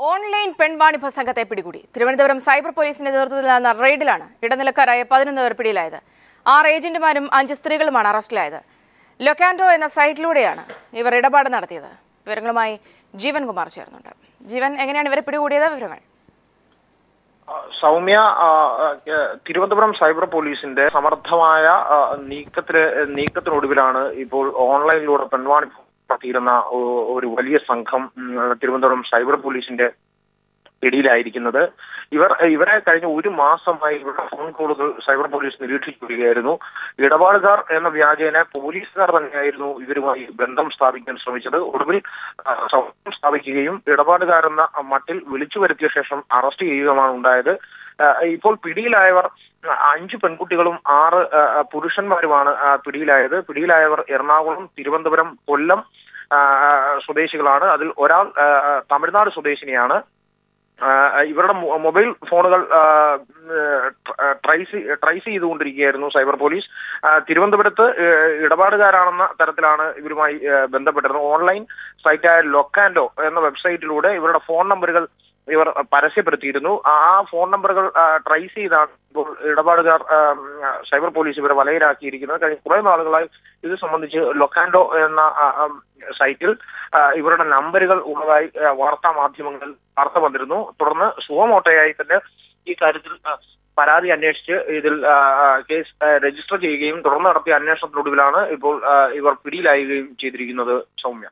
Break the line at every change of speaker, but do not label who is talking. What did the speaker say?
Online പെൺവാണിഭ സംഘത്തെ പിടികൂടി. Thiruvananthapuram cyber പോലീസിന്റെ നേതൃത്വത്തിൽ നടന്ന റെയ്ഡിലാണ് ഇടനിലക്കാരായ 11 പേർ പിടിയിലായത്. 6 ഏജന്റുമാരും 5 സ്ത്രീകളുമാണ് അറസ്റ്റിലായത്. ലൊക്കാൻഡോ എന്ന സൈറ്റിലൂടെയാണ് ഇവർ ഇടപാട് നടത്തിയത്. വിവരങ്ങളുമായി ജീവൻ കുമാർ ചേർന്നുണ്ട്. ജീവൻ, എങ്ങനെയാണ് ഇവരെ പിടികൂടിയത്? വിവരങ്ങൾ.
സൗമ്യ, തിരുവനന്തപുരം സൈബർ പോലീസിന്റെ സമർത്ഥമായ നീക്കത്തിനൊടുവിലാണ് ഇപ്പോൾ ഓൺലൈനിലൂടെ പെൺവാണിഭം നടത്തിയിരുന്ന ഒരു വലിയ സംഘം തിരുവനന്തപുരം സൈബർ പോലീസിന്റെ പിടിയിലായിരിക്കുന്നത്. ഇവരെ കഴിഞ്ഞ ഒരു മാസമായി ഇവരുടെ ഫോൺ കോളുകൾ സൈബർ പോലീസ് നിരീക്ഷിച്ചു വരികയായിരുന്നു. ഇടപാടുകാർ എന്ന വ്യാജേന പോലീസുകാർ തന്നെയായിരുന്നു ഇവരുമായി ബന്ധം സ്ഥാപിക്കാൻ ശ്രമിച്ചത്. ഒടുവിൽ സൗഹൃദം സ്ഥാപിക്കുകയും ഇടപാടുകാരെന്ന മട്ടിൽ വിളിച്ചു വരുത്തിയ ശേഷം അറസ്റ്റ് ചെയ്യുകയുമാണ് ഉണ്ടായത്. ഇപ്പോൾ പിടിയിലായവർ 5 പെൺകുട്ടികളും 6 പുരുഷന്മാരുമാണ് പിടിയിലായവർ എറണാകുളം, തിരുവനന്തപുരം, കൊല്ലം സ്വദേശികളാണ്. അതിൽ ഒരാൾ തമിഴ്നാട് സ്വദേശിനിയാണ്. ഇവരുടെ മൊബൈൽ ഫോണുകൾ ട്രൈസ് ചെയ്തുകൊണ്ടിരിക്കുകയായിരുന്നു സൈബർ പോലീസ്. തിരുവനന്തപുരത്ത് ഇടപാടുകാരാണെന്ന തരത്തിലാണ് ഇവരുമായി ബന്ധപ്പെട്ടിരുന്നത്. ഓൺലൈൻ സൈറ്റായ ലൊക്കാൻഡോ എന്ന വെബ്സൈറ്റിലൂടെ ഇവരുടെ ഫോൺ നമ്പറുകൾ ഇവർ പരസ്യപ്പെടുത്തിയിരുന്നു. ആ ഫോൺ നമ്പറുകൾ ട്രൈസ് ചെയ്താണ് ഇപ്പോൾ ഇടപാടുകാർ സൈബർ പോലീസ് ഇവരെ വലയിലാക്കിയിരിക്കുന്നത്. കഴിഞ്ഞ കുറെ നാളുകളായി ഇത് സംബന്ധിച്ച് ലൊക്കാൻഡോ എന്ന സൈറ്റിൽ ഇവരുടെ നമ്പറുകൾ ഉള്ളതായി വാർത്താ മാധ്യമങ്ങളിൽ വാർത്ത വന്നിരുന്നു. തുടർന്ന് സുവമോട്ടയായി തന്നെ ഈ കാര്യത്തിൽ പരാതി അന്വേഷിച്ച് ഇതിൽ കേസ് രജിസ്റ്റർ ചെയ്യുകയും തുടർന്ന് നടത്തിയ അന്വേഷണത്തിനൊടുവിലാണ് ഇപ്പോൾ ഇവർ പിടിയിലാവുകയും ചെയ്തിരിക്കുന്നത്. സൗമ്യ.